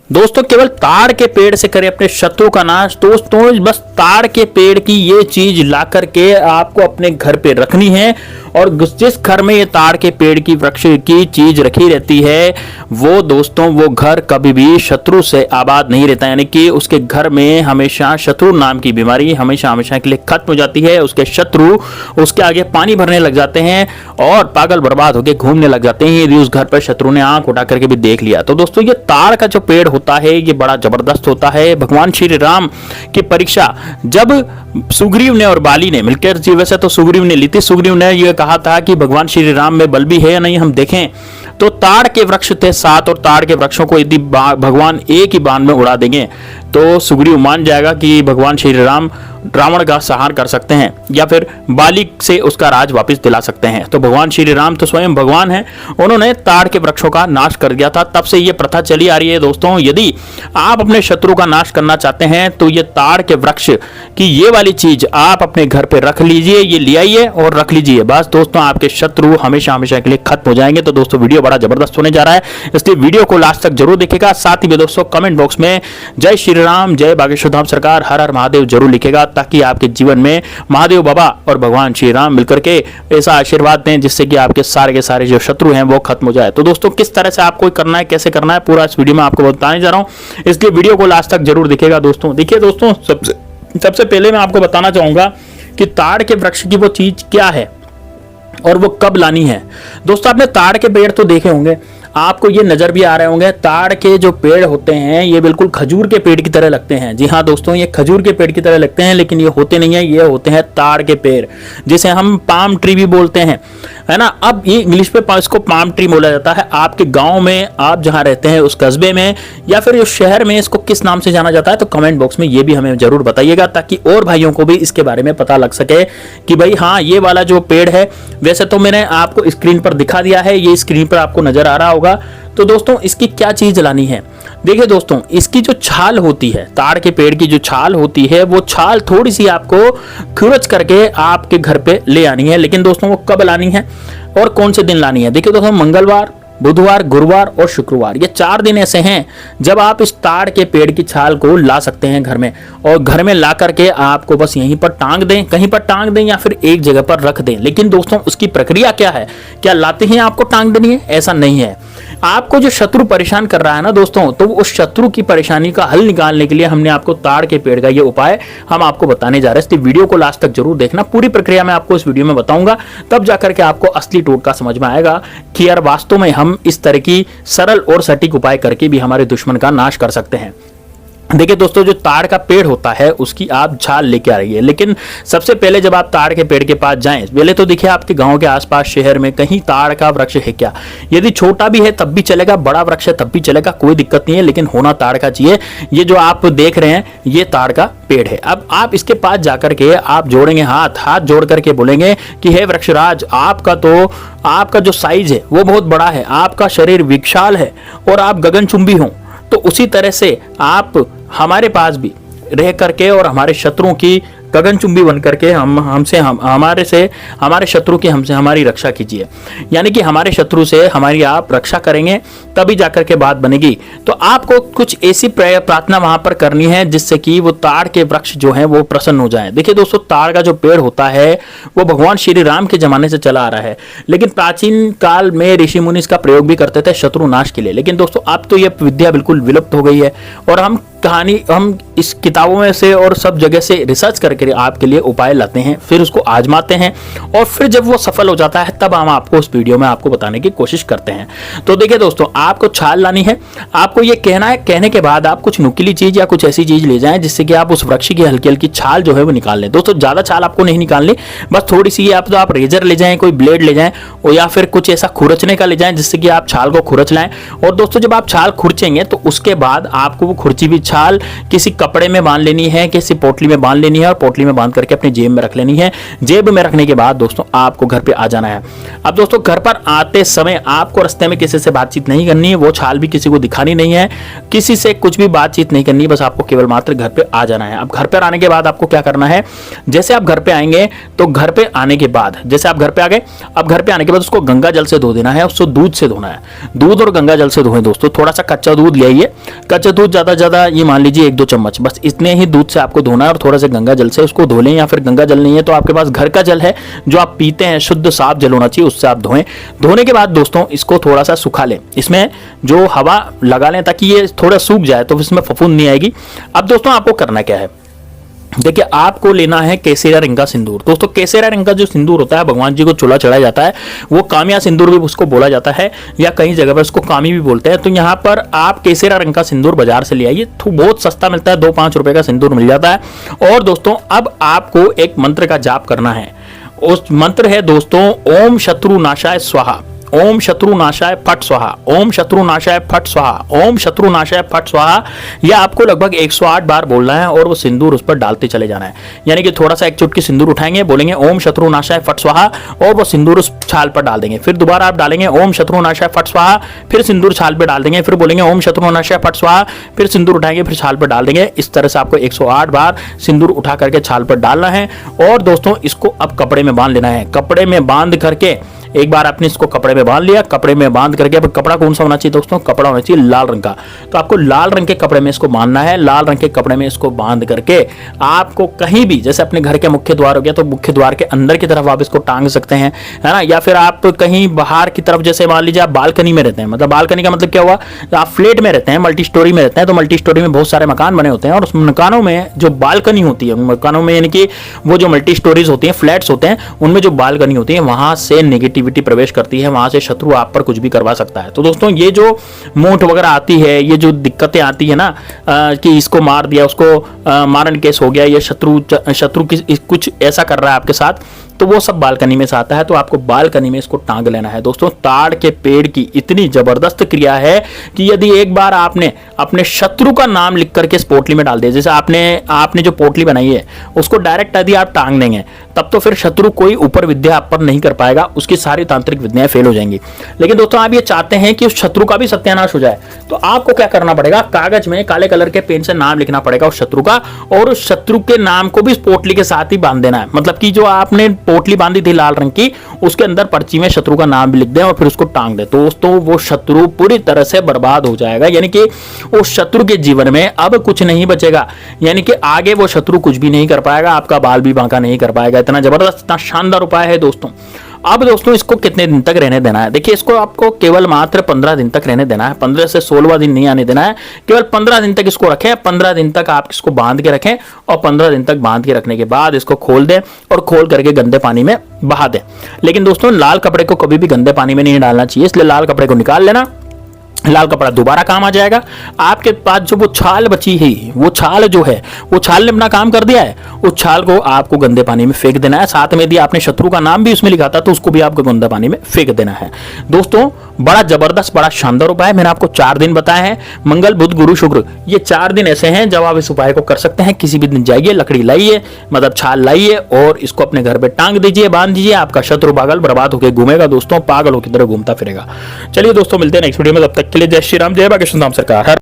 दोस्तों केवल ताड़ के पेड़ से करें अपने शत्रु का नाश। दोस्तों बस ताड़ के पेड़ की ये चीज ला करके आपको अपने घर पे रखनी है, और जिस घर में ये ताड़ के पेड़ की वृक्ष की चीज रखी रहती है वो दोस्तों वो घर कभी भी शत्रु से आबाद नहीं रहता, यानी कि उसके घर में हमेशा शत्रु नाम की बीमारी हमेशा हमेशा के लिए खत्म हो जाती है। उसके शत्रु उसके आगे पानी भरने लग जाते हैं और पागल बर्बाद होकर घूमने लग जाते हैं, यदि उस घर पर शत्रु ने आंख उठा करके भी देख लिया तो। दोस्तों ये ताड़ का जो पेड़ होता है ये बड़ा जबरदस्त होता है। भगवान श्री राम की परीक्षा जब सुग्रीव ने और बाली ने मिलकर, वैसे तो सुग्रीव ने ली थी, सुग्रीव ने यह कहा था कि भगवान श्री राम में बल भी है या नहीं हम देखें, तो ताड़ के वृक्ष थे 7 और ताड़ के वृक्षों को यदि भगवान एक ही बाण में उड़ा देंगे तो सुग्रीव मान जाएगा कि भगवान श्री राम रावण का संहार कर सकते हैं या फिर बाली से उसका राज वापस दिला सकते हैं। तो भगवान श्री राम तो स्वयं भगवान हैं, उन्होंने ताड़ के वृक्षों का नाश कर दिया था। तब से ये प्रथा चली आ रही है दोस्तों, यदि आप अपने शत्रु का नाश करना चाहते हैं तो ये ताड़ के वृक्ष की ये वाली चीज आप अपने घर पे रख लीजिए, ये ले आइए और रख लीजिए। बस दोस्तों आपके शत्रु हमेशा हमेशा के लिए खत्म हो जाएंगे। तो दोस्तों वीडियो बड़ा जबरदस्त होने जा रहा है, इसलिए वीडियो को लास्ट तक जरूर देखिएगा। साथ ही में दोस्तों कमेंट बॉक्स में जय श्री राम, जय बागेश्वर धाम सरकार, हर हर महादेव जरूर लिखेगा, ताकि आपके जीवन में महादेव बाबा और भगवान श्री राम मिलकर के ऐसा आशीर्वाद दें जिससे कि आपके सारे के सारे जो शत्रु हैं वो खत्म हो जाए। तो दोस्तों किस तरह से आपको करना है, कैसे करना है, पूरा इस वीडियो में आपको बताने जा रहा हूं, इसलिए वीडियो को लास्ट तक जरूर देखिएगा। दोस्तों देखिए दोस्तों, सबसे पहले मैं आपको बताना चाहूंगा कि ताड़ के वृक्ष की वो चीज क्या है और वो कब लानी है। दोस्तों आपने ताड़ के पेड़ तो देखे होंगे, आपको ये नजर भी आ रहे होंगे, ताड़ के जो पेड़ होते हैं ये बिल्कुल खजूर के पेड़ की तरह लगते हैं। जी हाँ दोस्तों, ये खजूर के पेड़ की तरह लगते हैं, लेकिन ये होते नहीं है, ये होते हैं ताड़ के पेड़, जिसे हम पाम ट्री भी बोलते हैं, है ना। अब ये इंग्लिश पे इसको पाम ट्री बोला जाता है। आपके गांव में, आप जहां रहते हैं उस कस्बे में या फिर उस शहर में इसको किस नाम से जाना जाता है, तो कमेंट बॉक्स में ये भी हमें जरूर बताइएगा, ताकि और भाइयों को भी इसके बारे में पता लग सके कि भाई हाँ ये वाला जो पेड़ है, वैसे तो मैंने आपको स्क्रीन पर दिखा दिया है, ये स्क्रीन पर आपको नजर आ रहा होगा। तो दोस्तों इसकी क्या चीज लानी है, देखिए दोस्तों इसकी जो छाल होती है, ताड़ के पेड़ की जो छाल होती है, वो छाल थोड़ी सी आपको खुरच करके आपके घर पे ले आनी है। लेकिन दोस्तों वो कब लानी है और कौन से दिन लानी है, देखिए दोस्तों मंगलवार, बुधवार, गुरुवार और शुक्रवार, ये 4 दिन ऐसे हैं जब आप इस ताड़ के पेड़ की छाल को ला सकते हैं घर में, और घर में ला करके आपको बस यहीं पर टांग दें, कहीं पर टांग दें या फिर एक जगह पर रख दें। लेकिन दोस्तों उसकी प्रक्रिया क्या है, क्या लाते ही आपको टांग देनी है, ऐसा नहीं है। आपको जो शत्रु परेशान कर रहा है ना दोस्तों, तो उस शत्रु की परेशानी का हल निकालने के लिए हमने आपको ताड़ के पेड़ का ये उपाय हम आपको बताने जा रहे हैं, इसलिए वीडियो को लास्ट तक जरूर देखना। पूरी प्रक्रिया मैं आपको इस वीडियो में बताऊंगा, तब जाकर के आपको असली टोटका समझ में आएगा कि यार वास्तव में हम इस तरह की सरल और सटीक उपाय करके भी हमारे दुश्मन का नाश कर सकते हैं। देखिए दोस्तों जो ताड़ का पेड़ होता है उसकी आप छाल लेके आ रही है, लेकिन सबसे पहले जब आप ताड़ के पेड़ के पास जाएं, पहले तो देखिए आपके गांव के आसपास शहर में कहीं ताड़ का वृक्ष है क्या, यदि छोटा भी है तब भी चलेगा, बड़ा वृक्ष है तब भी चलेगा, कोई दिक्कत नहीं है, लेकिन होना ताड़ का चाहिए। ये जो आप देख रहे हैं ये ताड़ का पेड़ है। अब आप इसके पास जाकर के आप जोड़ेंगे हाथ जोड़ करके बोलेंगे कि हे वृक्षराज, आपका जो साइज है वो बहुत बड़ा है, आपका शरीर विशाल है और आप गगनचुंबी हो, तो उसी तरह से आप हमारे पास भी रह करके और हमारे शत्रुओं की गगनचुंबी बन करके हमारे शत्रु की हमसे हमारी रक्षा कीजिए, यानी कि हमारे शत्रु से हमारी आप रक्षा करेंगे तभी जाकर के बात बनेगी। तो आपको कुछ ऐसी प्रार्थना वहां पर करनी है जिससे कि वो ताड़ के वृक्ष जो है वो प्रसन्न हो जाए। देखिए दोस्तों ताड़ का जो पेड़ होता है वो भगवान श्री राम के जमाने से चला आ रहा है, लेकिन प्राचीन काल में ऋषि मुनि इसका प्रयोग भी करते थे शत्रु नाश के लिए। लेकिन दोस्तों अब तो ये विद्या बिल्कुल विलुप्त हो गई है, और हम इस किताबों में से और सब जगह से रिसर्च करके आपके लिए उपाय लाते हैं, फिर उसको आजमाते हैं, और फिर जब वो सफल हो जाता है तब हम आपको उस वीडियो में आपको बताने की कोशिश करते हैं। तो देखिए दोस्तों आपको छाल लानी है, आपको ये कहना है, कहने के बाद आप कुछ नुकीली चीज या कुछ ऐसी चीज ले जाएं जिससे कि आप उस वृक्ष की हल्की हल्की छाल जो है वो निकाल लें। दोस्तों ज्यादा छाल आपको नहीं निकालनी, बस थोड़ी सी आप रेजर ले जाएं, कोई ब्लेड ले जाएं, और या फिर कुछ ऐसा खुरचने का ले जाएं जिससे कि आप छाल को खुरच लाएं। और दोस्तों जब आप छाल खुरचेंगे तो उसके बाद आपको वो खुरची हुई छाल छाल किसी कपड़े में बांध लेनी है, किसी पोटली में बांध लेनी है और पोटली में बांध करके अपनी जेब में रख लेनी है। जेब में रखने के बाद दोस्तों आपको घर पे आ जाना है। अब दोस्तों घर पर आते समय आपको रास्ते में किसी से बातचीत नहीं करनी है, वो छाल भी किसी को दिखानी नहीं है, किसी से कुछ भी बातचीत नहीं करनी है, बस आपको केवल मात्र घर पे आ जाना है। अब घर पर आने के बाद आपको क्या करना है, जैसे आप घर पे आएंगे तो घर पे आने के बाद जैसे आप घर पे आ गए, अब घर पे आने के बाद उसको गंगा जल से धो देना है, उसको दूध से धोना है। दूध और गंगा जल से धोएं दोस्तों। थोड़ा सा कच्चा दूध ले आइए, कच्चा दूध ज्यादा ये मान लीजिए 1-2 चम्मच, बस इतने ही दूध से आपको धोना है और थोड़ा सा गंगा जल से उसको धो लें, या फिर गंगा जल नहीं है तो आपके पास घर का जल है जो आप पीते हैं, शुद्ध साफ जल होना चाहिए, उससे आप धोएं। धोने के बाद दोस्तों इसको थोड़ा सा सुखा लें, इसमें जो हवा लगा लें ताकि ये थोड़ा सूख जाए तो इसमें फफूंद नहीं आएगी। अब दोस्तों आपको करना क्या है, देखिए आपको लेना है केसरिया रंग का सिंदूर। दोस्तों केसरिया रंग का जो सिंदूर होता है भगवान जी को चूल्हा चढ़ाया जाता है, वो कामिया सिंदूर भी उसको बोला जाता है, या कई जगह पर उसको कामी भी बोलते हैं। तो यहाँ पर आप केसरिया रंग का सिंदूर बाजार से ले आइए, तो बहुत सस्ता मिलता है, 2-5 रुपए का सिंदूर मिल जाता है। और दोस्तों अब आपको एक मंत्र का जाप करना है। उस मंत्र है दोस्तों ओम शत्रु नाशाय स्वाहा, ओम शत्रु नाशाय फट स्वाहा, ओम शत्रु नाशाय फट स्वाहा, ओम शत्रु नाशाय फट स्वाहा। यह आपको लगभग 108 बार बोलना है और वो सिंदूर उस पर डालते चले जाना है। यानी कि थोड़ा सा एक चुटकी सिंदूर उठाएंगे, बोलेंगे ओम शत्रु नाशाय फट स्वाहा और वो सिंदूर उस छाल पर डाल देंगे। फिर दोबारा आप डालेंगे ओम शत्रु नाशाय फट स्वाहा, फिर सिंदूर छाल पर डाल देंगे, फिर बोलेंगे ओम शत्रु नाशाय फट स्वाहा, फिर सिंदूर उठाएंगे, फिर छाल पर डाल देंगे। इस तरह से आपको 108 बार सिंदूर उठा करके छाल पर डालना है। और दोस्तों इसको अब कपड़े में बांध लेना है। कपड़े में बांध करके एक बार आपने इसको कपड़े में बांध लिया, कपड़े में बांध करके अब कपड़ा कौन सा होना चाहिए दोस्तों, कपड़ा होना चाहिए लाल रंग का। तो आपको लाल रंग के कपड़े में इसको बांधना है। लाल रंग के कपड़े में इसको बांध करके आपको कहीं भी, जैसे अपने घर के मुख्य द्वार हो गया तो मुख्य द्वार के अंदर की तरफ आप इसको टांग सकते हैं, है ना, या फिर आप कहीं बाहर की तरफ, जैसे मान लीजिए आप बालकनी में रहते हैं, मतलब बालकनी का मतलब क्या हुआ, आप फ्लैट में रहते हैं, मल्टी स्टोरी में रहते हैं, तो मल्टी स्टोरी में बहुत सारे मकान बने होते हैं और उस मकानों में जो बालकनी होती है, मकानों में यानी कि वो जो मल्टी स्टोरीज होती हैं, फ्लैट्स होते हैं, उनमें जो बालकनी होती है वहां से नेगेटिविटी प्रवेश करती है, वहां से शत्रु आप पर कुछ भी करवा सकता है। तो दोस्तों ये जो मोट वगैरह आती है, ये जो दिक्कतें आती है ना, कि इसको मार दिया, उसको मारन केस हो गया, ये शत्रु कुछ ऐसा कर रहा है आपके साथ, तो वो सब बालकनी में से आता है। तो आपको बालकनी में इसको टांग लेना है। दोस्तों ताड़ के पेड़ की इतनी जबरदस्त क्रिया है कि यदि एक बार आपने अपने शत्रु का नाम लिख करके इस पोटली में डाल दिया, जैसे आपने जो पोटली बनाई है उसको डायरेक्ट यदि आप टांग देंगे, तब तो फिर शत्रु कोई ऊपर विद्या आप पर नहीं कर पाएगा, उसकी सारी तांत्रिक विद्याएं फेल हो जाएंगी। लेकिन दोस्तों आप ये चाहते हैं कि उस शत्रु का भी सत्यानाश हो जाए, तो आपको क्या करना पड़ेगा, कागज में काले कलर के पेन से नाम लिखना पड़ेगा उस शत्रु का, और उस शत्रु के नाम को भी इस पोटली के साथ ही बांध देना है। मतलब कि जो आपने पोटली बांधी थी लाल रंग की, उसके अंदर पर्ची में शत्रु का नाम भी लिख दें और फिर उसको टांग दें। तो दोस्तों वो शत्रु पूरी तरह से बर्बाद हो जाएगा, यानी कि उस शत्रु के जीवन में अब कुछ नहीं बचेगा, यानी कि आगे वो शत्रु कुछ भी नहीं कर पाएगा, आपका बाल भी बांका नहीं कर पाएगा। इतना जबरदस्त, इतना शानदार उपाय है दोस्तों। अब दोस्तों इसको कितने दिन तक रहने देना है, देखिए इसको आपको केवल मात्र 15 दिन तक रहने देना है, 15 से 16वां दिन नहीं आने देना है, केवल 15 दिन तक इसको रखें। 15 दिन तक आप इसको बांध के रखें और 15 दिन तक बांध के रखने के बाद इसको खोल दें और खोल करके गंदे पानी में बहा दें। लेकिन दोस्तों लाल कपड़े को कभी भी गंदे पानी में नहीं डालना चाहिए, इसलिए लाल कपड़े को निकाल लेना, लाल कपड़ा दोबारा काम आ जाएगा। आपके पास जो वो छाल बची है, वो छाल जो है, वो छाल ने अपना काम कर दिया है, उस छाल को आपको गंदे पानी में फेंक देना है। साथ में यदि आपने शत्रु का नाम भी उसमें लिखा था तो उसको भी आपको गंदे पानी में फेंक देना है। दोस्तों बड़ा जबरदस्त, बड़ा शानदार उपाय मैंने आपको 4 दिन बताए हैं, मंगल बुध गुरु शुक्र, ये 4 दिन ऐसे हैं जब आप इस उपाय को कर सकते हैं। किसी भी दिन जाइए, लकड़ी लाइए, मतलब छाल लाइए और इसको अपने घर पे टांग दीजिए, बांध दीजिए, आपका शत्रु पागल बर्बाद होकर घूमेगा दोस्तों, पागल होकर तरह घूमता फिरेगा। चलिए दोस्तों मिलते हैं नेक्स्ट वीडियो में, तब तक के लिए जय श्री राम, जय बागेश्वर धाम सरकार।